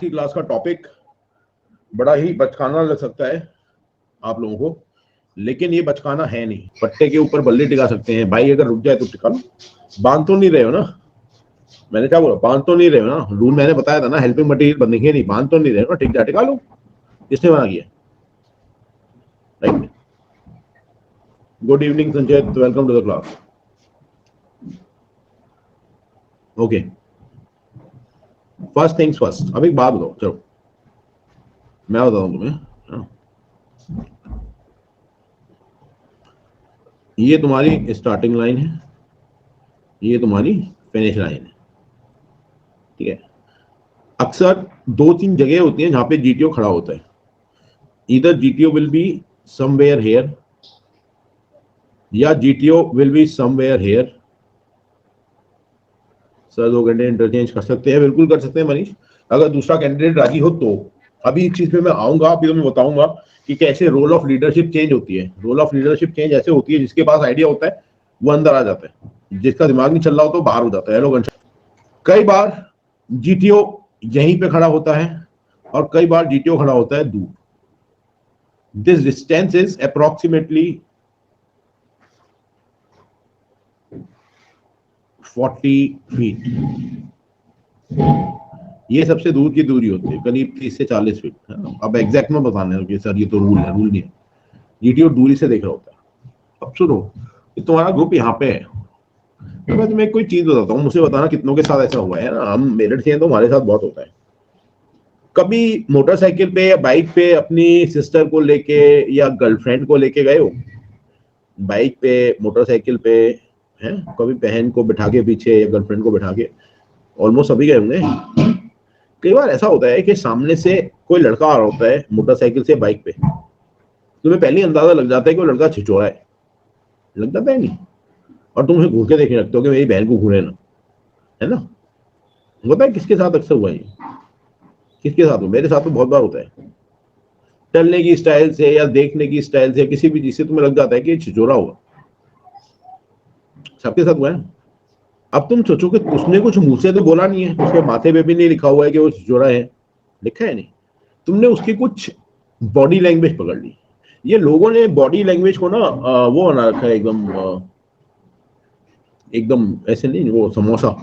की क्लास का टॉपिक बड़ा ही बचकाना लग सकता है आप लोगों को, लेकिन ये बचकाना है नहीं। पट्टे के ऊपर बल्ले टिका सकते हैं भाई, अगर रुक जाए तो टिका लो। बांध तो नहीं रहे हो ना? मैंने क्या बोला? बांध तो नहीं रहे हो ना? रूल मैंने बताया था ना, हेल्पिंग मटेरियल बंधेंगे नहीं। बांध तो नहीं रहे हो ना? ठीक है, टिका लो। किसने मना किया? Right. Good evening Sanjay, welcome to the class. Okay, first things first. अब एक बात बताओ, चलो मैं बताता हूं तुम्हें। ये तुम्हारी स्टार्टिंग लाइन है, ये तुम्हारी फिनिश लाइन है, ठीक है। अक्सर दो तीन जगह होती हैं जहां पे जीटीओ खड़ा होता है। इधर GTO will be somewhere here, या GTO will be somewhere here. Sir 2 घंटे इंटरचेंज कर सकते हैं, बिल्कुल कर सकते हैं मनीष, अगर दूसरा कैंडिडेट राजी हो तो। अभी इस चीज पे मैं आऊंगा, अभी तो मैं बताऊंगा कि कैसे रोल ऑफ लीडरशिप चेंज होती है। रोल ऑफ लीडरशिप चेंज ऐसे होती है, जिसके पास आइडिया होता है वो अंदर आ जाता है, जिसका दिमाग नहीं चल रहा हो तो बाहर हो जाता है। लोग कई बार जीटीओ यहीं पे खड़ा होता है और कई बार जीटीओ खड़ा होता है दूर। This distance is approximately 40 feet. ये सबसे दूर की दूरी होती है, करीब 30 से 40 फीट। अब एग्जैक्ट में बताने लगे सर, ये तो रूल है। रूल नहीं है, जीटीओ दूरी से देख रहा होता है। अब सुनो, तुम्हारा ग्रुप यहाँ पे है, तो मैं तुम्हें कोई चीज बताता हूँ, मुझे बताना कितनों के साथ ऐसा हुआ है ना। हम मेरठ से हैं तो हमारे साथ बहुत होता है। कभी मोटरसाइकिल पे या बाइक पे अपनी सिस्टर को लेके या गर्लफ्रेंड को लेके गए हो? बाइक पे, मोटरसाइकिल पे, है कभी बहन को बिठा के पीछे या गर्लफ्रेंड को बिठा के? ऑलमोस्ट सभी गए होंगे। कई बार ऐसा होता है कि सामने से कोई लड़का आ रहा होता है मोटरसाइकिल से, बाइक पे, तुम्हें पहले ही अंदाजा लग जाता है कि वो लड़का छिछोरा है, लग जाता है नहीं? और तुम उसे घूर के देखे रखते हो कि मेरी बहन को घूरे ना, है ना? होता है, किसके साथ अक्सर हुआ है? किसके साथ? मेरे साथ तो बहुत बार होता है। चलने की स्टाइल से या देखने की स्टाइल से, किसी भी चीज से तुम्हें लग जाता है कि छिछोरा होगा। सबके साथ हुआ है। अब तुम सोचो कि उसने कुछ मुंह से तो बोला नहीं है, उसके माथे पे भी नहीं लिखा हुआ है कि वो छिछोरा है, लिखा है नहीं। तुमने उसकी कुछ बॉडी लैंग्वेज पकड़ ली। ये लोगों ने बॉडी लैंग्वेज को ना वो बना रखा है एकदम, एकदम ऐसे नहीं, वो समोसा।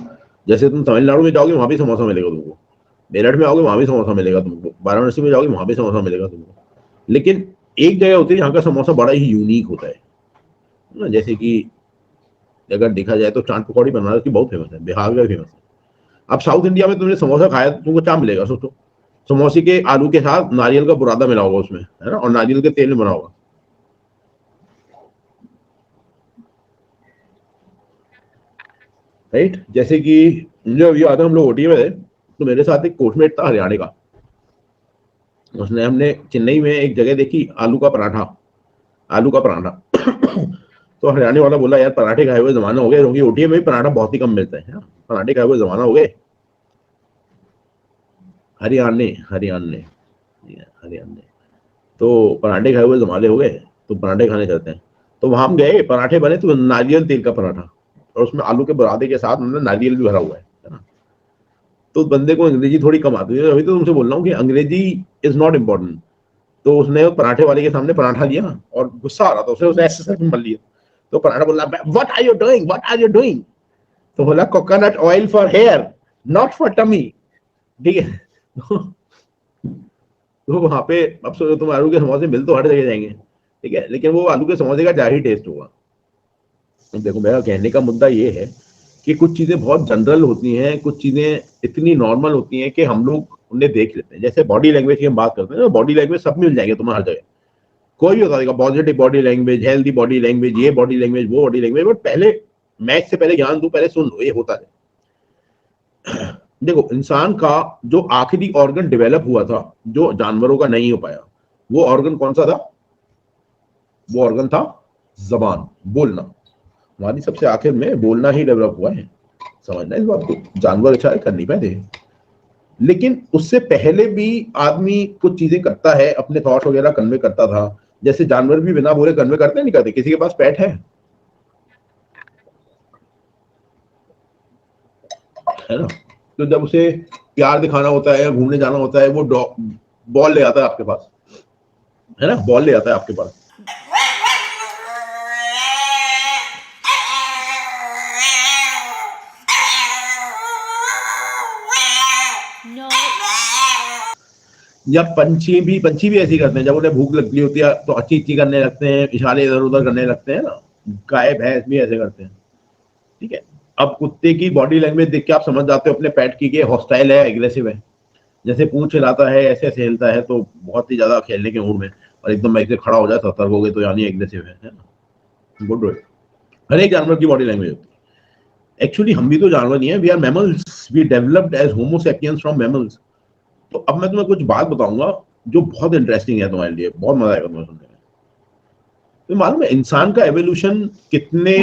जैसे तुम तमिलनाडु में जाओगे वहां भी समोसा मिलेगा तुमको, मेरठ में आओगे वहां भी समोसा मिलेगा तुमको, वाराणसी में जाओगे वहां भी समोसा मिलेगा तुमको। लेकिन एक जगह होती है जहाँ का समोसा बड़ा ही यूनिक होता है ना। जैसे कि अगर देखा जाए तो चाट पकौड़ी बनारस की बहुत फेमस है, बिहार का भी फेमस है। अब साउथ इंडिया में तुमने समोसा खाया तो तुमको क्या मिलेगा? सोचो, समोसे के आलू के साथ नारियल का बुरादा मिला होगा उसमें, है ना, और नारियल के तेल में बना होगा, राइट। जैसे कि मुझे अभी याद है, हम लोग ओटी में थे तो मेरे साथ एक कोचमेट था हरियाणा का। उसने, हमने चेन्नई में एक जगह देखी, आलू का पराठा, आलू का पराठा। तो हरियाणा वाला बोला, यार पराठे खाए हुए जमाना हो गए, क्योंकि ओटी में भी पराठा बहुत ही कम मिलता है। पराठे खाए हुए जमाना हो गए। हरियाणा हरियाणा हरियाणा तो पराठे खाए हुए जमाने हो गए, तो पराठे खाने चलते हैं। तो वहां हम गए, पराठे बने तो नारियल तेल का पराठा, और उसमें आलू के बुरादे के साथ मतलब नारियल भी भरा हुआ है ना। तो बंदे को अंग्रेजी थोड़ी कम आती है, अभी तो तुमसे बोल रहा हूँ कि अंग्रेजी इज नॉट इम्पोर्टेंट। तो उसने पराठे वाले के सामने पराठा लिया और गुस्सा आ रहा था, उसने ऐसे मल लिया। तो पराठा बोला, what are you doing, what are you doing? तो बोला, coconut oil for hair, not for tummy. ठीक है। तो वहां पे अब सोचो, तुम आलू के समोसे मिल तो हर जगह जाएंगे, ठीक है, लेकिन वो आलू के समोसे का क्या ही टेस्ट होगा। देखो, मेरा कहने का मुद्दा ये है कि कुछ चीजें बहुत जनरल होती हैं, कुछ चीजें इतनी नॉर्मल होती हैं कि हम लोग उन्हें देख लेते हैं। जैसे बॉडी लैंग्वेज की हम बात करते हैं, बॉडी लैंग्वेज सब मिल जाएंगे तुम्हें हर जगह, कोई भी बता देगा positive body language, healthy body language, ये बॉडी लैंग्वेज, वो बॉडी लैंग्वेज। बट पहले मैच से पहले ज्ञान दो, पहले सुन लो ये होता है। देखो, इंसान का जो आखिरी ऑर्गन डेवलप हुआ था, जो जानवरों का नहीं हो पाया, वो ऑर्गन कौन सा था? वो ऑर्गन था जबान, बोलना। हमारी सबसे आखिर में बोलना ही डेवलप हुआ है, समझना इस बात को। जानवर अच्छा कर नहीं पाए थे, लेकिन उससे पहले भी आदमी कुछ चीजें करता है, अपने थॉट वगैरह कन्वे करता था। जैसे जानवर भी बिना बोले कन्वे करते नहीं करते? किसी के पास पेट है ना? तो जब उसे प्यार दिखाना होता है या घूमने जाना होता है, वो बॉल ले आता है आपके पास, है ना, बॉल ले आता है आपके पास। या पंछी भी ऐसे ही करते हैं, जब उन्हें भूख लगती होती है तो अच्छी अच्छी करने लगते हैं, इशारे इधर उधर करने लगते हैं ना। गाय भैंस भी ऐसे करते हैं, ठीक है। अब कुत्ते की बॉडी लैंग्वेज देख के आप समझ जाते हो अपने पेट की कि हॉस्टाइल है, एग्रेसिव है। जैसे पूंछ हिलाता है, ऐसे ऐसे हिलता है, तो बहुत ही ज्यादा खेलने के मूड में, और एकदम ऐसे खड़ा हो जाए सतर्क हो गए तो यानी एग्रेसिव है ना। गुड। हर एक जानवर की बॉडी लैंग्वेज होती है। एक्चुअली हम भी तो जानवर नहीं है, we are mammals, we developed as homo sapiens from mammals. तो अब मैं तुम्हें कुछ बात बताऊंगा जो बहुत इंटरेस्टिंग है तुम्हारे लिए, बहुत मजा आएगा तुम्हें सुनने में। तो मालूम है इंसान का एवोल्यूशन कितने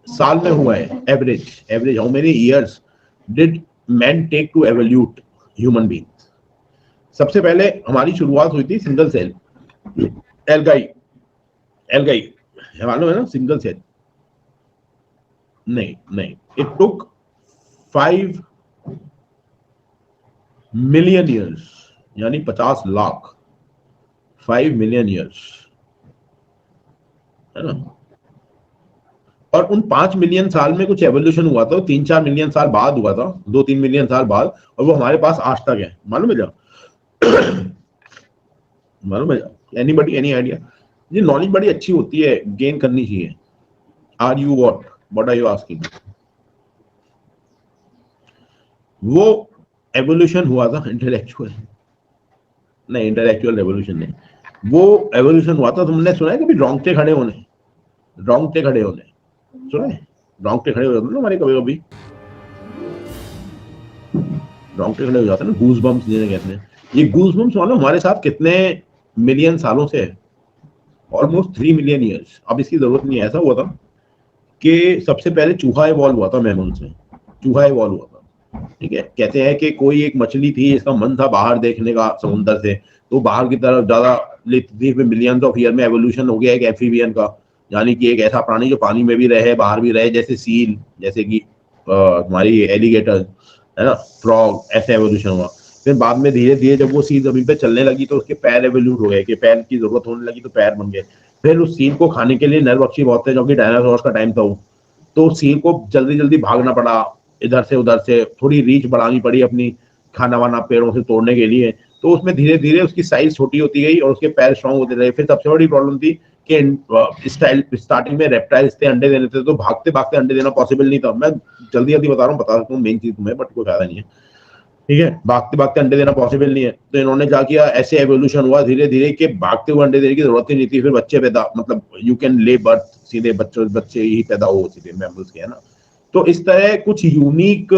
साल में हुआ है? Average how many years did man take to evolute human being? सबसे पहले हमारी शुरुआत हुई थी सिंगल सेल, एल्गाई मालूम है ना, सिंगल सेल। नहीं, इट टुक 5 मिलियन ईयर्स, यानी 50 लाख, 5 मिलियन ईयर्स, है ना। और उन 5 मिलियन साल में कुछ एवोल्यूशन हुआ था, 3-4 मिलियन साल बाद हुआ था, 2-3 मिलियन साल बाद, और वो हमारे पास आज तक है। मालूम है क्या? मालूम है? Anybody, any idea? ये नॉलेज बड़ी अच्छी होती है, गेन करनी चाहिए। Are you what are you asking? वो एवोल्यूशन हुआ था इंटेलेक्चुअल, नहीं इंटेलेक्चुअल रेवोल्यूशन नहीं, वो एवोल्यूशन हुआ था, तुमने सुना है कभी रोंगटे खड़े होने? सुना है? रोंगटे खड़े हो जाते ना हमारे, कभी कभी रोंगटे खड़े हो जाते हैं ना, गूज बम्स जिन्हें कहते हैं। ये गूज बम्स मानो हमारे साथ कितने मिलियन सालों से है, ऑलमोस्ट 3 मिलियन ईयर्स। अब इसकी जरूरत नहीं है। ऐसा हुआ था कि सबसे पहले चूहा इवॉल्व हुआ था मैमल से, चूहा इवॉल्व हुआ था, ठीक है। कहते हैं कि कोई एक मछली थी, इसका मन था बाहर देखने का समुद्र से, तो बाहर की तरफ ज्यादा लेती थी। फिर मिलियंस ऑफ ईयर में एवोल्यूशन हो गया एक एम्फीबियन का, यानी कि एक ऐसा प्राणी जो पानी में भी रहे बाहर भी रहे, जैसे सील, जैसे कि हमारी एलिगेटर, है ना, फ्रॉग, ऐसे एवोल्यूशन हुआ। फिर बाद में धीरे धीरे जब वो सील जमीन पे चलने लगी तो उसके पैर एवोल्यूट हो गए, कि पैर की जरूरत होने लगी तो पैर बन गए। फिर उस सील को खाने के लिए नर पक्षी बहुत थे, जो कि डायनासोर्स का टाइम था वो, तो सील को जल्दी जल्दी भागना पड़ा, इधर से उधर से, थोड़ी रीच बढ़ानी पड़ी अपनी, खाना वाना पेड़ों से तोड़ने के लिए। तो उसमें धीरे धीरे उसकी साइज छोटी होती गई और उसके पैर स्ट्रॉन्ग होते रहे। फिर सबसे बड़ी प्रॉब्लम थी कि स्टार्टिंग में रेप्टाइल्स थे, अंडे देने थे, तो भागते भागते अंडे देना पॉसिबल नहीं था। मैं जल्दी जल्दी बता रहा हूँ, बता सकता हूँ मेन चीज तुम्हें, बट कोई फायदा नहीं है, ठीक है। भागते भागते अंडे देना पॉसिबल नहीं है, तो इन्होंने क्या किया, ऐसे एवोल्यूशन हुआ धीरे धीरे कि भागते हुए अंडे देने की जरूरत ही नहीं थी। फिर बच्चे पैदा, मतलब यू कैन ले बर्थ, सीधे बच्चे ही पैदा हो सीधे मैमल्स के, है ना। तो इस तरह कुछ यूनिक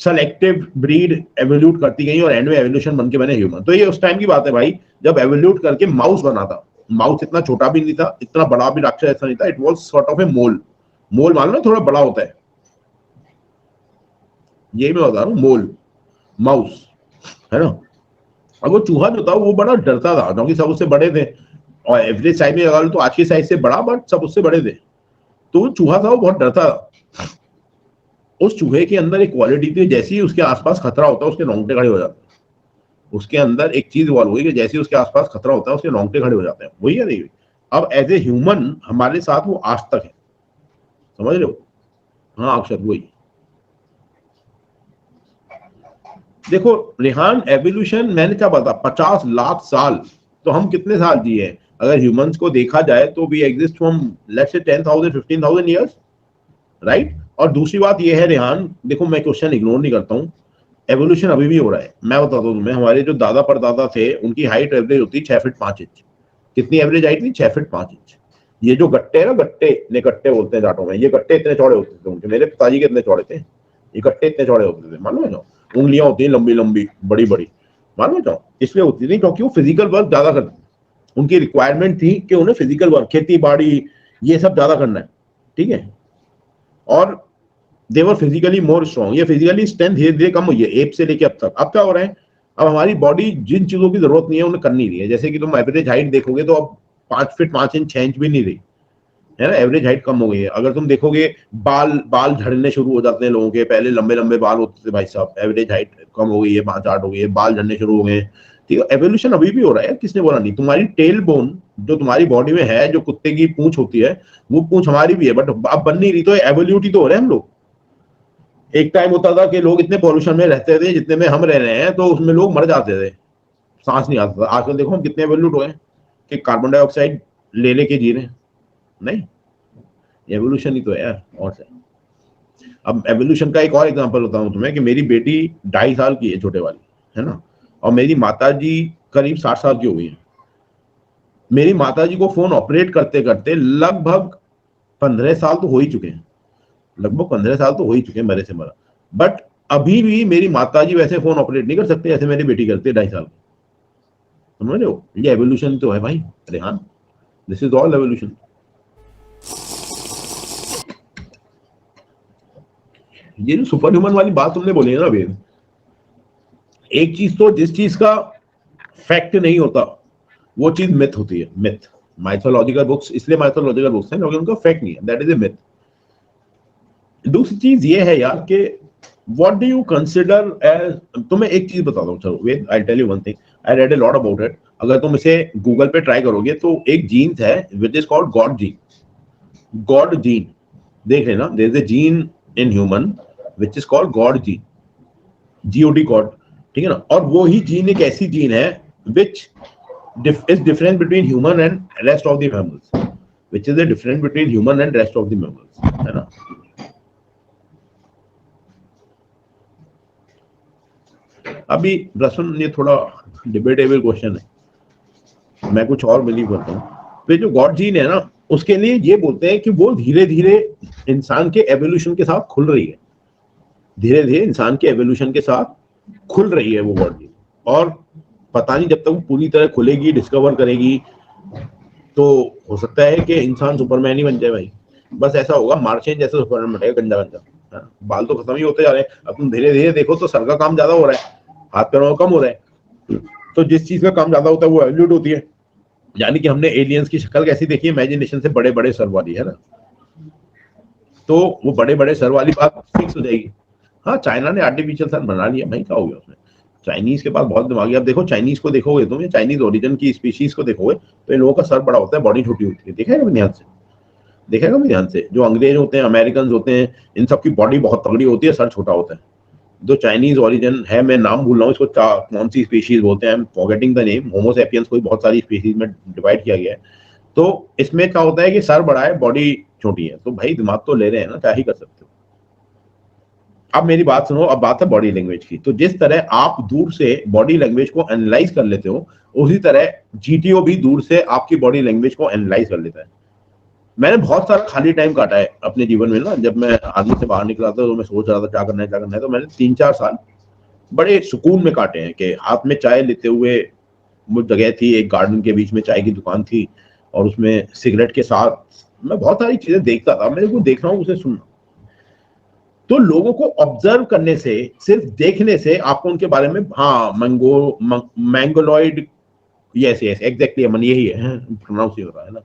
सेलेक्टिव ब्रीड एवोल्यूट करती गई और एंड में एवोल्यूशन बन के बने ह्यूमन। तो ये उस टाइम की बात है भाई, जब एवोल्यूट करके माउस बना था। माउस इतना छोटा भी नहीं था, इतना बड़ा भी राक्षस ऐसा नहीं था, इट वाज सॉर्ट ऑफ ए मोल। मोल मालूम है, थोड़ा बड़ा होता है, यही मैं बता रहा हूँ, मोल, माउस, है ना। अब वो चूहा जो था वो बड़ा डरता था, क्योंकि सब उससे बड़े थे, और एवरेज साइज में लगा लो तो आज की साइज से बड़ा, बट सब उससे बड़े थे। तो वो चूहा था, वो बहुत डरता था। उस चूहे के अंदर एक क्वालिटी थी, जैसे ही उसके आसपास खतरा होता है उसके रोंगटे खड़े हो जाते हैं। उसके अंदर एक चीज इवॉल्व हुई कि जैसे ही उसके आसपास खतरा होता है उसके रोंगटे खड़े हो जाते हैं। वही है नहीं। अब एज ए ह्यूमन हमारे साथ वो आज तक है, समझ रहे हो? हाँ अक्षर, वही। देखो रेहान, एवोल्यूशन मैंने क्या बताया, 50 लाख साल। तो हम कितने साल जिए हैं अगर ह्यूमंस को देखा जाए तो? We exist from let's say 10,000 15,000 years, right. और दूसरी बात यह है रेहान, देखो मैं क्वेश्चन इग्नोर नहीं करता हूँ, एवोल्यूशन अभी भी हो रहा है। मैं बताता हूँ तुम्हें, हमारे जो दादा परदादा थे उनकी हाइट एवरेज होती है 6 फीट 5 इंच। कितनी एवरेज हाइट थी? 6 फीट 5 इंच। ये जो गट्टे है ना, गट्टे बोलते हैं जाटों में, ये गट्टे इतने चौड़े होते थे उनके। मेरे पिताजी के इतने चौड़े थे, ये गट्टे इतने चौड़े होते थे, मालूम है? जो उंगलियां होती है लंबी लंबी बड़ी बड़ी, मालूम है? इसलिए होती थी क्योंकि वो फिजिकल वर्क ज्यादा करते, उनकी रिक्वायरमेंट थी कि उन्हें फिजिकल वर्क, खेती बाड़ी, ये सब ज्यादा करना है, ठीक है। और देवर फिजिकली मोर स्ट्रॉन्ग। ये फिजिकली स्ट्रेंथ धीरे धीरे कम हुई है एप से लेके अब तक। अब क्या हो रहा है, अब हमारी बॉडी जिन चीजों की जरूरत नहीं है उन्हें कर नहीं रही है। जैसे कि तुम एवरेज हाइट देखोगे तो अब 5 फीट 5 इंच 6 इंच भी नहीं रही, है ना, एवरेज हाइट कम हो गई है। अगर तुम देखोगे बाल बाल झड़ने शुरू हो जाते हैं लोगों के, पहले लंबे लंबे बाल होते थे भाई साहब, एवरेज हाइट कम हो गई है, 5-8 हो गई है, बाल झड़ने शुरू हो गए। ठीक है, एवोल्यूशन अभी भी हो रहा है, किसने बोला नहीं। तुम्हारी टेल बोन जो तुम्हारी बॉडी में है, जो कुत्ते की पूंछ होती है, वो पूंछ हमारी भी है, बट अब बन नहीं रही, तो एवोल्यूट ही तो हो रहे हैं हम लोग। एक टाइम होता था कि लोग इतने पॉल्यूशन में रहते थे जितने में हम रह रहे हैं, तो उसमें लोग मर जाते थे, सांस नहीं आता था। आजकल देखो हम कितने एवोल्यूट हो गए कि कार्बन डाइऑक्साइड ले लेके जी रहे हैं। नहीं, एवोल्यूशन ही तो है यार, और से। अब एवोल्यूशन का एक और एग्जांपल बताऊं तुम्हें कि मेरी बेटी 2.5 साल की है, छोटे वाली, है ना, और मेरी माताजी करीब 60 साल की हो गई है। मेरी माताजी को फोन ऑपरेट करते करते लगभग 15 साल तो हो ही चुके हैं, लगभग 15 साल तो हो ही चुके हैं मरे से मरा। बट अभी भी मेरी माताजी वैसे फोन ऑपरेट नहीं कर सकते जैसे मेरी बेटी करती है 2.5 साल की। समझ रहे हो, ये एवोल्यूशन तो है भाई Rehan, this is all evolution. ये जो सुपर ह्यूमन वाली बात तुमने बोली है ना अभी, एक चीज तो जिस चीज का फैक्ट नहीं होता वो चीज मिथ होती है, मिथ। माइथोलॉजिकल बुक्स इसलिए माइथोलॉजिकल बुक्स हैं क्योंकि उनका फैक्ट नहीं है, दैट इज ए मिथ। दूसरी चीज ये है यार कि what do you consider as, तुम्हें एक चीज बता दो, चलो wait I tell you one thing, I read a lot about it. अगर तुम इसे गूगल पे ट्राई करोगे तो एक जीन्स है which is called god gene, god gene, देख लेना, there is a gene in human which is called god gene, G O D god, ठीक है ना। और वो ही जीन एक ऐसी जीन है विच is difference between human and rest of the mammals, which is the difference between human and rest of the mammals, है ना। अभी रसन ये थोड़ा डिबेटेबल क्वेश्चन है, मैं कुछ और बिलीव करता हूँ। तो जो गॉड जीन है ना, उसके लिए ये बोलते हैं कि वो धीरे धीरे इंसान के एवोल्यूशन के साथ खुल रही है, धीरे धीरे इंसान के एवोल्यूशन के साथ खुल रही है वो गॉड जीन। और पता नहीं जब तक वो पूरी तरह खुलेगी, डिस्कवर करेगी, तो हो सकता है कि इंसान सुपरमैन ही बन जाए भाई। बस ऐसा होगा, मार्शियन जैसे सुपरमैन बनेगा, गंजा गंजा, बाल तो खत्म ही होते जा रहे हैं। अब तुम धीरे धीरे देखो तो सर का काम ज्यादा हो रहा है, हाथ पैरों का कम हो रहा है। तो जिस चीज का काम ज्यादा होता है वो एवोल्यूट होती है। यानी कि हमने एलियंस की शक्ल कैसी देखी है, इमेजिनेशन से बड़े बड़े सर वाली, है ना, तो वो बड़े बड़े सर वाली बात फिक्स हो जाएगी। हाँ, चाइना ने आर्टिफिशियल सर बना लिया भाई, क्या हो गया उसमें, चाइनीज के पास बहुत दिमाग है। अब देखो चाइनीज को देखोगे तुम, चाइनीज ओरिजिन की स्पीशीज को देखोगे तो इन लोगों का सर बड़ा होता है, बॉडी छोटी होती है, देखा है ध्यान से, देखेगा मैं ध्यान से। जो अंग्रेज होते हैं, अमेरिकन होते हैं, इन सब की बॉडी बहुत तगड़ी होती है, सर छोटा होता है। जो चाइनीज ओरिजिन है, मैं नाम भूल रहा हूँ इसको, कौन सी स्पीशीज बोलते हैं, I am forgetting the name, Homo sapiens को बहुत सारी स्पीशीज में डिवाइड किया गया है। तो इसमें क्या होता है कि सर बड़ा है, बॉडी छोटी है, तो भाई दिमाग तो ले रहे हैं ना, क्या ही कर सकते हो। अब मेरी बात सुनो, अब बात है बॉडी लैंग्वेज की। तो जिस तरह आप दूर से बॉडी लैंग्वेज को एनालाइज कर लेते हो, उसी तरह जीटीओ भी दूर से आपकी बॉडी लैंग्वेज को एनालाइज कर लेता है। मैंने बहुत सारा खाली टाइम काटा है अपने जीवन में ना, जब मैं आर्मी से बाहर निकला था तो मैं सोच रहा था क्या करना है क्या करना है, तो मैंने 3-4 साल बड़े सुकून में काटे हैं कि हाथ में चाय लेते हुए, वो जगह थी एक गार्डन के बीच में, चाय की दुकान थी, और उसमें सिगरेट के साथ मैं बहुत सारी चीजें देखता था, मेरे को देख रहा हूँ उसे सुनना। तो लोगों को ऑब्जर्व करने से, सिर्फ देखने से आपको उनके बारे में, हाँ मैंगोलॉइड, यस यस एग्जैक्टली अमन, यही है, प्रोनाउंस ही हो रहा है ना।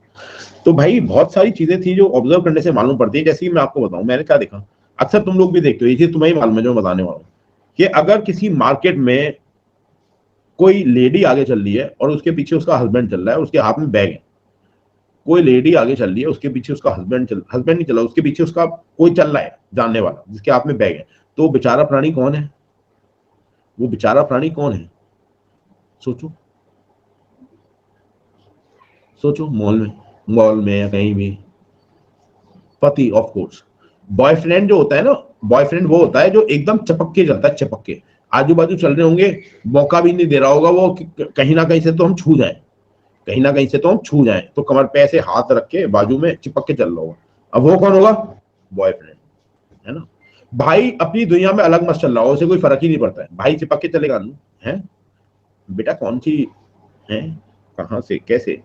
तो भाई बहुत सारी चीजें थी जो ऑब्जर्व करने से मालूम पड़ती है। जैसे कि मैं आपको बताऊं मैंने क्या देखा, अक्सर तुम लोग भी देखते हो, ये चीज तुम्हें ही मालूम है जो मैं बताने वाला हूँ, कि अगर किसी मार्केट में कोई लेडी आगे चल रही है और उसके पीछे उसका हस्बैंड चल रहा है, उसके हाथ में बैग है, कोई लेडी आगे चल रही है, उसके पीछे उसका हस्बैंड नहीं चल रहा, उसके पीछे उसका कोई चल रहा है जानने वाला जिसके हाथ में बैग है, तो बेचारा प्राणी कौन है, वो बेचारा प्राणी कौन है, सोचो सोचो, मॉल में या कहीं भी, पति ऑफ कोर्स। बॉयफ्रेंड जो होता है ना, बॉयफ्रेंड वो होता है जो एकदम चपक के चलता है, चपक के, आजू बाजू चल रहे होंगे, मौका भी नहीं दे रहा होगा वो कहीं ना कहीं से तो हम छू जाएं, कहीं ना कहीं से तो हम छू जाएं, तो कमर पे ऐसे हाथ रख के बाजू में चिपक के चल रहा होगा। अब वो कौन होगा, बॉयफ्रेंड, है ना। भाई अपनी दुनिया में अलग मत चल रहा हो, उसे कोई फर्क ही नहीं पड़ता है, भाई चिपक के चलेगा ना, है बेटा कौन सी है, कहां से कैसे,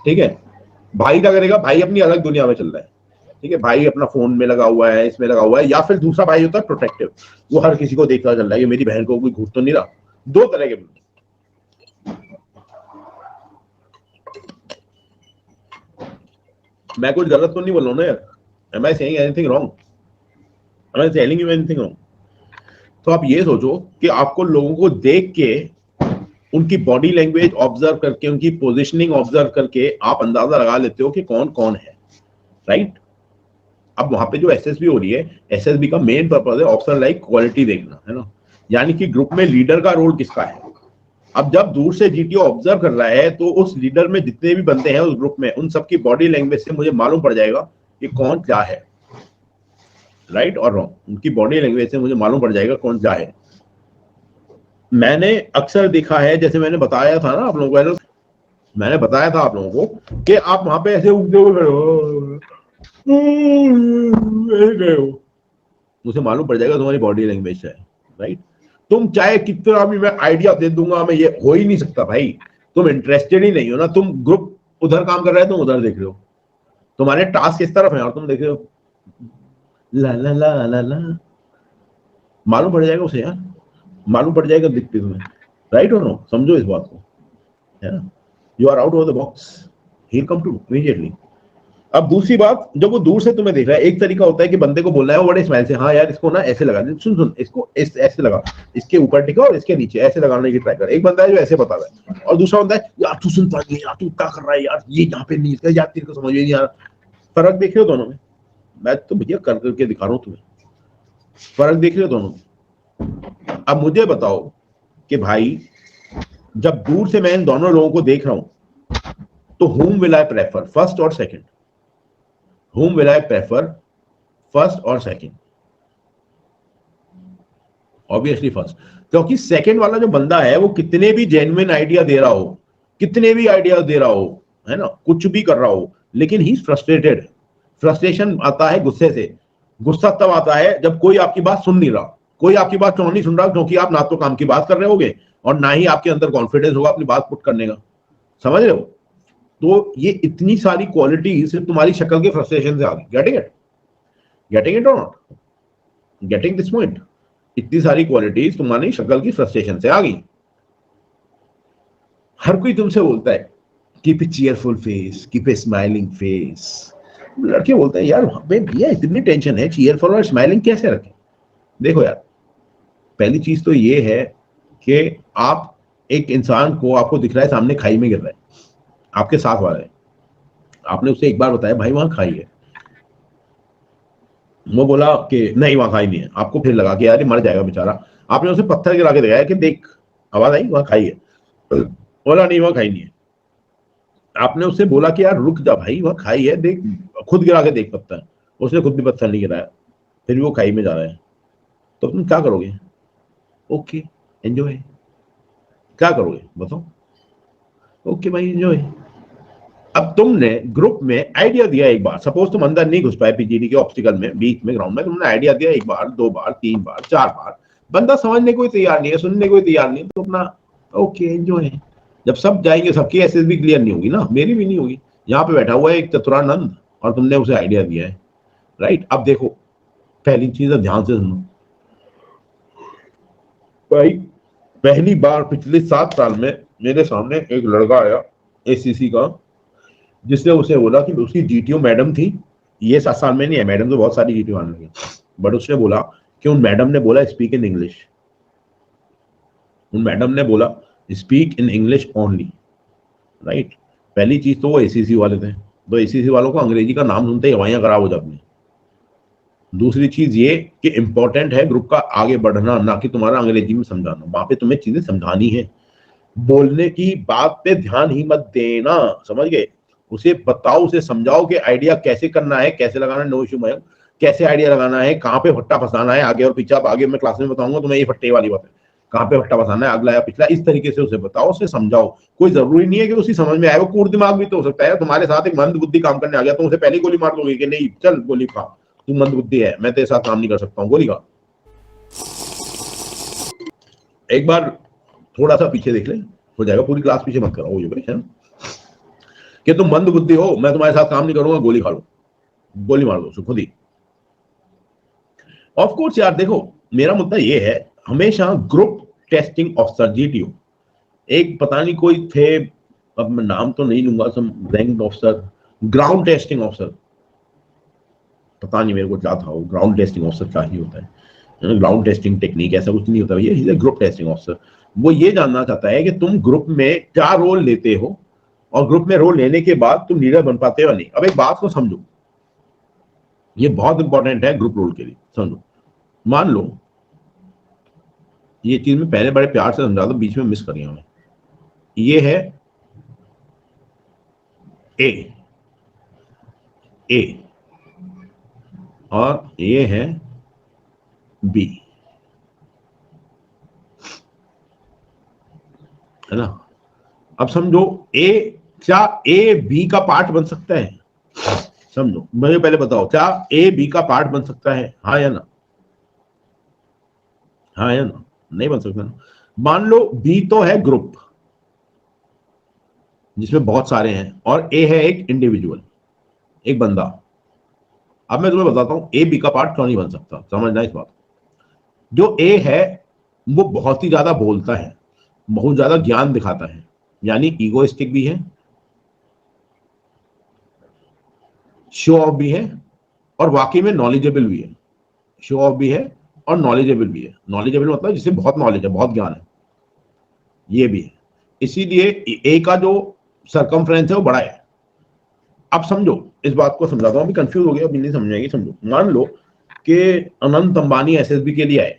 ठीक है। भाई क्या करेगा, भाई अपनी अलग दुनिया में चल रहा है, ठीक है, भाई अपना फोन में लगा हुआ है, इसमें लगा हुआ है, या फिर दूसरा भाई होता है प्रोटेक्टिव, वो हर किसी को देखता चल रहा है कि मेरी बहन को कोई घूस तो नहीं रहा। दो तरह के, मैं कुछ गलत तो नहीं बोल रहा हूँ ना यार, am I saying anything wrong, am I telling you anything wrong? तो आप ये सोचो कि आपको लोगों को देख के, उनकी बॉडी लैंग्वेज ऑब्जर्व करके, उनकी पोजीशनिंग ऑब्जर्व करके आप अंदाजा लगा लेते हो कि कौन कौन है, राइट? अब वहां पे जो एसएसबी हो रही है, एसएसबी का मेन पर्पज है ऑप्शन लाइक क्वालिटी देखना, है ना, यानी कि ग्रुप में लीडर का रोल किसका है। अब जब दूर से जीटीओ ऑब्जर्व कर रहा है तो उस लीडर में जितने भी बंदे हैं उस ग्रुप में, उन सबकी बॉडी लैंग्वेज से मुझे मालूम पड़ जाएगा कि कौन क्या है, राइट और रॉन्ग। उनकी बॉडी लैंग्वेज से मुझे मालूम पड़ जाएगा कौन क्या है। मैंने अक्सर देखा है, जैसे मैंने बताया था ना आप लोगों को, मैंने बताया था आप लोगों को कि आप वहां पे ऐसे उगते हुए खड़े हो, मुझे मालूम पड़ जाएगा तुम्हारी बॉडी लैंग्वेज है, राइट? तुम चाहे कितना भी मैं आइडिया दे दूंगा, मैं, ये हो ही नहीं सकता भाई, तुम इंटरेस्टेड ही नहीं हो ना, तुम ग्रुप उधर काम कर रहे हो, तुम उधर देख रहे हो, तुम्हारे टास्क इस तरफ है और तुम देख रहे हो ला ला ला ला ला, मालूम पड़ जाएगा उसे यार, मालूम पड़ जाएगा दिखते तुम्हें, राइट और नो? समझो इस बात को, है ना? You are out of the box, he come to immediately. अब दूसरी बात, जब वो दूर से तुम्हें देख रहा है, एक तरीका होता है कि बंदे को बोलना है वो बड़े स्माइल से, हाँ यार इसको ना ऐसे लगा, सुन सुन इसको ऐसे लगा, इसके ऊपर टिका और इसके नीचे ऐसे लगाने की ट्राई कर। एक बंदा है जो ऐसे बता रहा है, और दूसरा बंदा है यार तू सुनता नहीं यार, तू क्या कर रहा है यार, ये यहाँ पे नहीं यार, तेरे को समझ नहीं आ रहा। फर्क देख रहे हो दोनों में? मैं तो भैया कर करके दिखा रहा हूँ तुम्हें, फर्क देख रहे हो दोनों में? अब मुझे बताओ कि भाई जब दूर से मैं इन दोनों लोगों को देख रहा हूं तो whom will I prefer, first और second? whom will I prefer, first और सेकंड? ऑब्वियसली फर्स्ट, क्योंकि सेकंड वाला जो बंदा है वो कितने भी जेन्युइन आइडिया दे रहा हो, कितने भी आइडिया दे रहा हो, है ना, कुछ भी कर रहा हो, लेकिन ही फ्रस्ट्रेटेड। फ्रस्ट्रेशन आता है गुस्से से। गुस्सा तब आता है जब कोई आपकी बात सुन नहीं रहा। कोई आपकी बात क्यों नहीं सुन रहा? क्योंकि आप ना तो काम की बात कर रहे होगे और ना ही आपके अंदर कॉन्फिडेंस होगा अपनी बात पुट करने का। समझ रहे हो? तो ये इतनी सारी क्वालिटी सिर्फ तुम्हारी शक्ल के फ्रस्ट्रेशन से आ गई। Getting it? गेटिंग इट और नॉट? Getting this point? इतनी सारी क्वालिटीज तुम्हारी शक्ल की फ्रस्ट्रेशन से आ गई। हर कोई तुमसे बोलता है keep a cheerful face, keep a smiling face. लड़के बोलते हैं यार वहां पे भैया इतनी टेंशन है, चीयरफुल और स्माइलिंग कैसे रखें? देखो यार, पहली चीज तो ये है कि आप एक इंसान को, आपको दिख रहा है सामने खाई में गिर रहा है, आपके साथ वाला है, आपने उसे एक बार बताया भाई वहां खाई है, वो बोला कि नहीं वहां खाई नहीं है, आपको फिर लगा कि यार ये मर जाएगा बेचारा, आपने उसे पत्थर गिरा के दिखाया कि देख आवाज आई वहां खाई है, बोला नहीं वहां खाई नहीं है। आपने उससे बोला कि यार रुक जा भाई वहां खाई है, देख खुद गिरा के देख पत्थर, उसने खुद भी पत्थर नहीं गिराया, फिर भी वो खाई में जा रहा है, तो तुम क्या करोगे? Okay enjoy. क्या करोगे बताओ? ओके भाई एंजॉय। अब तुमने ग्रुप में आइडिया दिया एक बार, सपोज तुम अंदर नहीं घुस पाए पीजीडी के ऑब्स्टिकल में, बीच में ग्राउंड में तुमने आइडिया दिया एक बार, दो बार, तीन बार, चार बार, बंदा समझने को तैयार नहीं है, सुनने को तैयार नहीं है, तो अपना ओके एंजॉय। जब सब जाएंगे, सबकी एसएसबी क्लियर नहीं होगी ना, मेरी भी नहीं होगी। यहाँ पे बैठा हुआ है एक चतुरानंद और तुमने उसे आइडिया दिया है, राइट? अब देखो पहली चीज ध्यान से सुनो भाई, पहली बार पिछले 7 साल में मेरे सामने एक लड़का आया एसीसी का, जिसने उसे बोला कि उसकी जीटीओ मैडम थी, ये 7 साल में नहीं है, मैडम तो बहुत सारी जीटीओ आने लगी, बट उसने बोला कि उन मैडम ने बोला स्पीक इन इंग्लिश, उन मैडम ने बोला speak in English only, right? पहली चीज तो वो एसीसी वाले थे, तो एसीसी वालों को अंग्रेजी का नाम सुनते ही हवाइयां खराब हो जाती हैं। दूसरी चीज ये कि इंपॉर्टेंट है ग्रुप का आगे बढ़ना, ना कि तुम्हारा अंग्रेजी में समझाना। वहां पे तुम्हें चीजें समझानी है, बोलने की बात पे ध्यान ही मत देना, समझ गए? उसे बताओ, उसे समझाओ कि आइडिया कैसे करना है, कैसे लगाना है, नो इशू मैम, कैसे आइडिया लगाना है, कहाँ पे फट्टा फंसाना है, आगे और पीछे। अब आगे मैं क्लास में बताऊंगा तुम्हें ये फट्टे वाली बात है, कहाँ पे फट्टा फंसाना है, अगला या पिछला, इस तरीके से उसे बताओ, उसे समझाओ। कोई जरूरी नहीं है कि उसी समझ में आए, वो कूड़ दिमाग भी तो हो सकता है। तुम्हारे साथ एक मंद बुद्धि काम करने आ गया, तो उसे पहले गोली मार दोगे कि नहीं चल गोली खा, तू मंद बुद्धि है, मैं तेरे साथ काम नहीं कर सकता हूँ, गोली खा। एक बार थोड़ा सा पीछे देख ले, हो जाएगा। पूरी क्लास पीछे मत करो, ये है कि तुम मंद बुद्धि हो, मैं तुम्हारे साथ काम नहीं करूंगा, गोली खा लो, गोली मार दो खुद ही। ऑफ कोर्स यार देखो, मेरा मुद्दा ये है, हमेशा ग्रुप टेस्टिंग ऑफिसर जीटीओ, एक पता नहीं कोई थे, अब मैं नाम तो नहीं लूंगा, some rank officer, ground testing officer, पता नहीं मेरे को क्या था वो ग्राउंड टेस्टिंग ऑफिसर क्या ही होता है, ग्राउंड टेस्टिंग टेक्निक ऐसा कुछ नहीं होता भैया, ये ग्रुप टेस्टिंग ऑफिसर। वो ये जानना चाहता है कि तुम ग्रुप में क्या रोल लेते हो और ग्रुप में रोल लेने के बाद तुम लीडर बन पाते हो नहीं। अब एक बात को समझो, ये बहुत इंपॉर्टेंट है ग्रुप रोल के लिए, समझो। मान लो ये चीज मैं पहले बड़े प्यार से समझा दो, बीच में मिस कर गया मैं। ये है ए और ये है बी, है ना। अब समझो क्या ए बी का पार्ट बन सकता है? समझो, मुझे पहले बताओ, क्या ए बी का पार्ट बन सकता है? हाँ या ना? हाँ या ना? नहीं बन सकता ना। मान लो बी तो है ग्रुप जिसमें बहुत सारे हैं और ए है एक इंडिविजुअल, एक बंदा। अब मैं तुम्हें बताता हूं ए बी का पार्ट क्यों नहीं बन सकता, समझना इस बात। जो ए है वो बहुत ही ज्यादा बोलता है, बहुत ज्यादा ज्ञान दिखाता है, यानी ईगोइस्टिक भी है, शो ऑफ भी है और वाकई में नॉलेजेबल भी है। शो ऑफ भी है और नॉलेजेबल भी है। नॉलेजेबल मतलब जिसे बहुत नॉलेज है, बहुत ज्ञान है, ये भी है। इसीलिए ए का जो सरकमफ्रेंस है वो बड़ा है। अब समझो, इस बात को समझाता हूं, अभी कंफ्यूज हो गया, अभी नहीं समझ आएगी। समझो, मान लो कि अनंत अंबानी एसएसबी के लिए आए,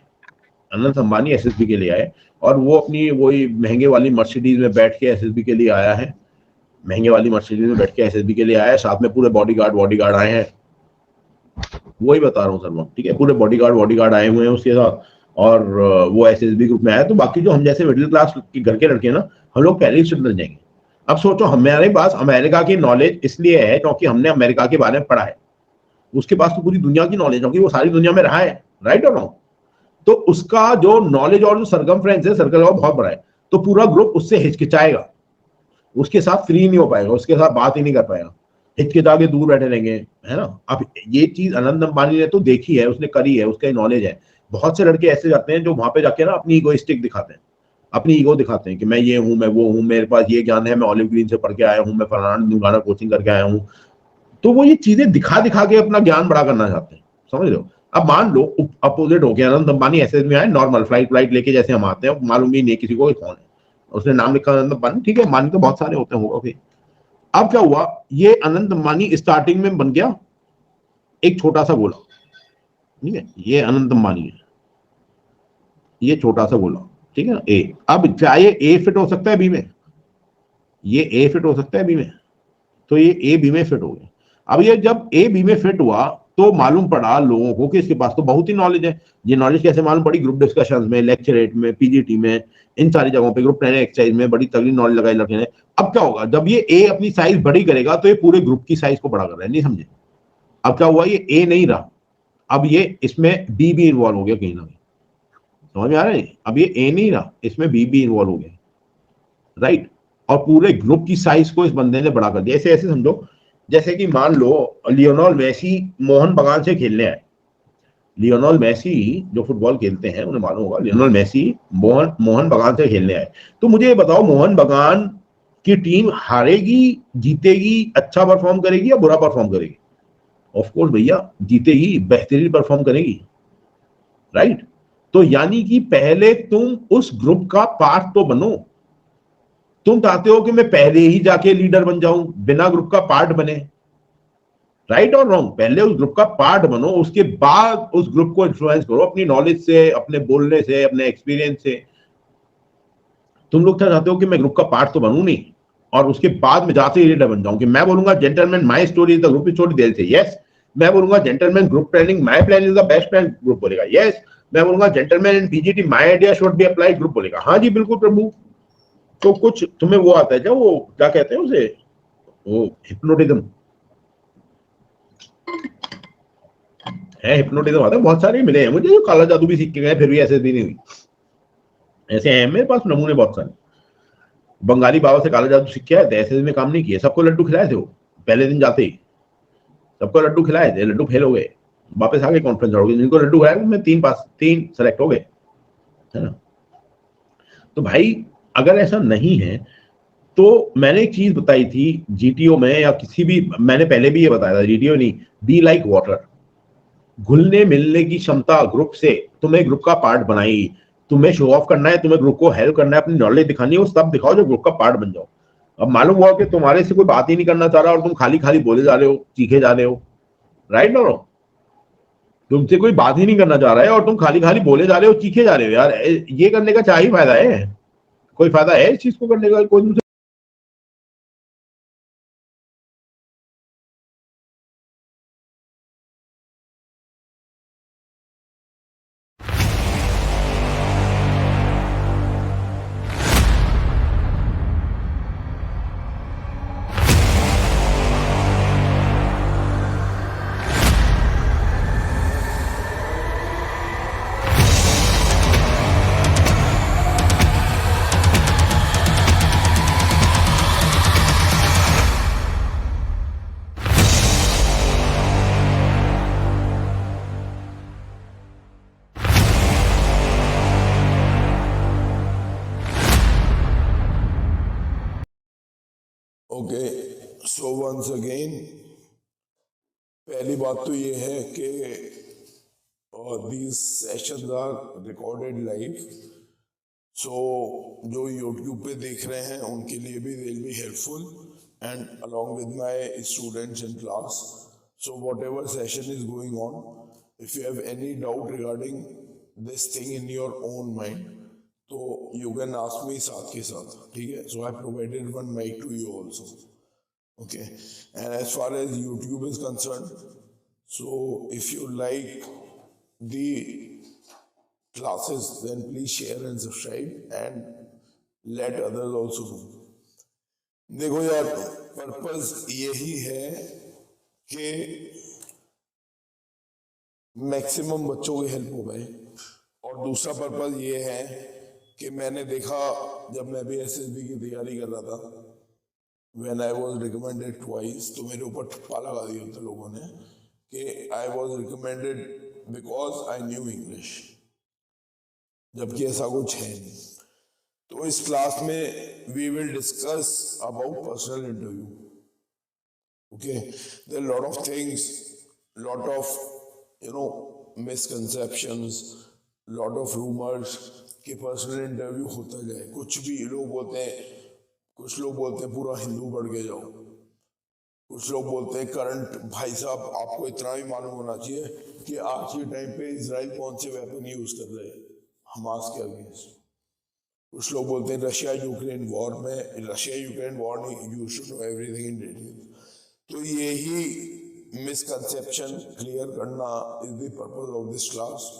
अनंत अंबानी एसएसबी के लिए आए और वो अपनी वही महंगे वाली मर्सिडीज में बैठ के एसएसबी के लिए आया है, महंगे वाली मर्सिडीज में बैठ के एसएसबी के लिए आया है, साथ में पूरे बॉडीगार्ड आए हैं। वही बता रहा हूँ सर मैं, ठीक है, पूरे बॉडीगार्ड आए हुए हैं उसके साथ, और वो एसएसबी ग्रुप में आया। तो बाकी जो हम जैसे मिडिल क्लास के घर के लड़के ना, हम लोग पहले ही सुधर जाएंगे। अब सोचो, हमारे पास अमेरिका की नॉलेज इसलिए है क्योंकि हमने अमेरिका के बारे में पढ़ा है। उसके पास तो पूरी दुनिया की नॉलेज, क्योंकि वो सारी दुनिया में रहा है, राइट और रॉन्ग। तो उसका जो नॉलेज और जो सर्कमफ्रेंस है, सर्कल वो बहुत बड़ा है। तो पूरा ग्रुप उससे हिचकिचाएगा, उसके साथ फ्री नहीं हो पाएगा, उसके साथ बात ही नहीं कर पाएगा, हिचकिचा के दूर बैठे रहेंगे, है ना। अब ये चीज अनंत अंबानी ने तो देखी है, उसने करी है, उसका नॉलेज है। बहुत से लड़के ऐसे जाते हैं जो वहां पे जाके ना अपनी ईगोइस्टिक दिखाते हैं, अपनी ईगो दिखाते हैं कि मैं ये हूं, मैं वो हूं, मेरे पास ये ज्ञान है, मैं ऑलिव ग्रीन से पढ़ के आया हूं, मैं फलाना दुगाना कोचिंग करके आया हूं। तो वो ये चीजें दिखा दिखा के अपना ज्ञान बड़ा करना चाहते हैं, समझ रहे हो। अब मान लो अपोजिट हो गया, अनंत अंबानी ऐसे में आए नॉर्मल फ्लाइट लेके, जैसे हम आते हैं, मालूम भी नहीं किसी को कौन है, उसने नाम लिखा अनंत अंबानी, ठीक है, अंबानी तो बहुत सारे होते हैं, होगा फिर। अब क्या हुआ, ये अनंत अंबानी स्टार्टिंग में बन गया एक छोटा सा गोला, ठीक है, ये अनंत अंबानी है, ये छोटा सा गोला, ठीक है ना, ए। अब क्या ये ए फिट हो सकता है बी में? ये ए फिट हो सकता है बी में? तो ये ए बी में फिट हो गया। अब ये जब ए बी में फिट हुआ तो मालूम पड़ा लोगों को कि इसके पास तो बहुत ही नॉलेज है। ये नॉलेज कैसे मालूम पड़ी? ग्रुप डिस्कशंस में, लेक्चरेट में, पीजीटी में, इन सारी जगहों पे ग्रुप ट्रेनिंग एक्सरसाइज में बड़ी तगड़ी नॉलेज लगाई लड़के ने। अब क्या होगा, जब ये ए अपनी साइज बड़ी करेगा तो ये पूरे ग्रुप की साइज को बड़ा कर रहा है, नहीं समझे। अब क्या हुआ, ये ए नहीं रहा, अब ये इसमें बी भी इन्वॉल्व हो गया कहीं ना कहीं, समझ में आ रहा है। अब ये ए नहीं रहा, इसमें बी भी इन्वॉल्व हो गया, राइट। और पूरे ग्रुप की साइज को इस बंदे ने बड़ा कर दिया। ऐसे ऐसे समझो, जैसे कि मान लो लियोनेल मेसी मोहन बगान से खेलने आए। लियोनेल मेसी जो फुटबॉल खेलते हैं उन्हें मालूम होगा, लियोनेल मेसी मोहन बगान से खेलने आए। तो मुझे ये बताओ, मोहन बगान की टीम हारेगी, जीतेगी, अच्छा परफॉर्म करेगी या बुरा परफॉर्म करेगी? ऑफ कोर्स भैया, जीतेगी, बेहतरीन परफॉर्म करेगी, राइट। तो यानी कि पहले तुम उस ग्रुप का पार्ट तो बनो। तुम चाहते हो कि मैं पहले ही जाके लीडर बन जाऊं बिना ग्रुप का पार्ट बने, राइट और रॉन्ग? पहले उस ग्रुप का पार्ट बनो, उसके बाद उस ग्रुप को इन्फ्लुएंस करो अपनी नॉलेज से, अपने बोलने से, अपने एक्सपीरियंस से। तुम लोग क्या चाहते हो कि मैं ग्रुप का पार्ट तो बनूं नहीं और उसके बाद में जाते ही लीडर बन जाऊं, कि मैं बोलूंगा gentleman my story is the group story, दिल से यस। मैं बोलूंगा gentleman group planning my plan is the best plan, group बोलेगा यस। मैं बोलूंगा gentleman in PGT my idea should be applied, group बोलेगा हाँ जी बिल्कुल प्रभु। तो कुछ तुम्हें वो आता है क्या, वो क्या कहते हैं उसे, वो हिप्नोटिज्म है, हिप्नोटिज्म आता है। बहुत सारे मिले हैं मुझे जो काला जादू भी सीख के गए, फिर भी ऐसे भी नहीं हुई। ऐसे हैं मेरे पास नमूने बहुत सारे। बंगाली बाबा से काला जादू सीख के आए थे, ऐसे में काम नहीं किए, सबको लड्डू खिलाए थे वो पहले दिन जाते ही, सबको लड्डू खिलाए थे, लड्डू फेल हो गए, वापस आ गए कॉन्फ्रेंस हो गई, जिनको लड्डू खिलाए उनमें तीन सेलेक्ट हो गए, है ना। तो भाई अगर ऐसा नहीं है तो मैंने एक चीज बताई थी जीटीओ में, या किसी भी, मैंने पहले भी ये बताया था, जीटीओ नहीं, बी लाइक वाटर, घुलने मिलने की क्षमता ग्रुप से, तुम्हें ग्रुप का पार्ट बनाई, तुम्हें शो ऑफ करना है, तुम्हें ग्रुप को हेल्प करना है, अपनी नॉलेज दिखानी है, वो सब दिखाओ जो ग्रुप का पार्ट बन जाओ। अब मालूम हुआ कि तुम्हारे से कोई बात ही नहीं करना चाह रहा और तुम खाली खाली बोले जा रहे हो, चीखे जा रहे हो, राइट नो? तुमसे कोई बात ही नहीं करना चाह रहा है और तुम खाली खाली बोले जा रहे हो, चीखे जा रहे हो, यार ये करने का क्या ही फायदा है? कोई फायदा है इस चीज को करने का? कोई ओके, सो वंस अगेन, पहली बात तो ये है कि these sessions are recorded live, so जो YouTube पे देख रहे हैं उनके लिए भी they will be helpful, and along with my students in class, so whatever session is going on, if you have any doubt regarding this thing in your own mind, तो you can ask me साथ के साथ, ठीक है? So I provided one mic to you also. Okay, and as far as YouTube is concerned, so if you like the classes, then please share and subscribe and let others also know. देखो यार, purpose यही है कि maximum बच्चों की help हो गए, और दूसरा पर्पस ये है कि मैंने देखा जब मैं भी एसएसबी की तैयारी कर रहा था, when I was recommended twice, तो मेरे ऊपर ठप्पा लगा दिया था लोगों ने कि I was recommended because I knew English, जबकि ऐसा कुछ है नहीं। तो इस क्लास में we will discuss about personal interview. Okay, there are a lot of things, lot of misconceptions, lot of rumors कि पर्सनल इंटरव्यू होता क्या है। कुछ भी लोग बोलते हैं, कुछ लोग बोलते हैं पूरा हिंदू पढ़ के जाओ, कुछ लोग बोलते हैं करंट, भाई साहब आपको इतना भी मालूम होना चाहिए कि आज के टाइम पे इजराइल कौन से वेपन यूज कर रहे हैं हमास के अगेंस्ट। कुछ लोग बोलते हैं रशिया यूक्रेन वॉर में, रशिया यूक्रेन वॉर नहीं, you should know everything in detail. तो यही मिसकंसेप्शन क्लियर करना is the purpose of this class.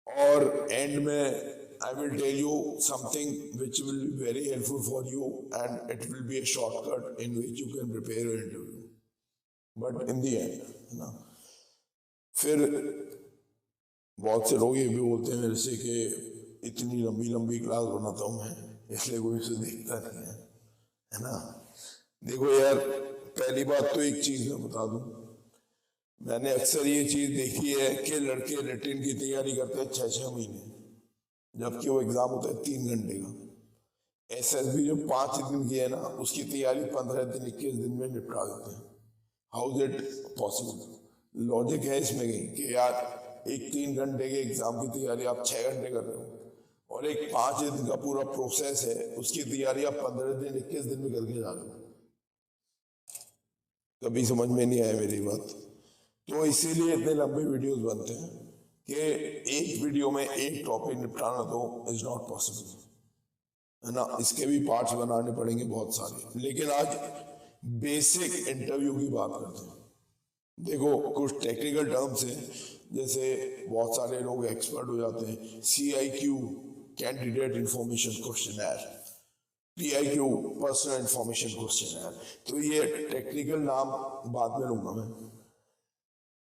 और एंड में I will tell you something which will be very helpful for you, and it will be a shortcut in which you can prepare your interview. But in the end, है ना, फिर बहुत से लोग ये भी बोलते हैं मेरे से कि इतनी लंबी लंबी क्लास बनाता हूँ मैं, इसलिए कोई उसे देखता नहीं है ना। देखो यार, पहली बात तो एक चीज मैं बता दूं, मैंने अक्सर ये चीज देखी है कि लड़के रिटन की तैयारी करते हैं 6-6 महीने, जबकि वो एग्जाम होता है 3 घंटे का। एसएसबी जो 5 दिन की है ना, उसकी तैयारी 15 दिन 21 दिन में निपटा देते हैं। How is it possible? Logic है इसमें कि यार एक 3 घंटे के एग्जाम की तैयारी आप 6 घंटे कर रहे हो, और एक 5 दिन का पूरा प्रोसेस है, उसकी तैयारी आप 15 दिन 21 दिन में करके जा रहे हो। कभी समझ में नहीं आया मेरी बात। तो इसीलिए इतने लंबे वीडियोस बनते हैं कि एक वीडियो में एक टॉपिक निपटाना तो इज नॉट पॉसिबल, है ना। इसके भी पार्ट्स बनाने पड़ेंगे बहुत सारे। लेकिन आज बेसिक इंटरव्यू की बात करते हैं। देखो, कुछ टेक्निकल टर्म्स हैं, जैसे बहुत सारे लोग एक्सपर्ट हो जाते हैं, CIQ candidate information questionnaire, PIQ personal information questionnaire. तो ये टेक्निकल नाम बाद में लूंगा मैं,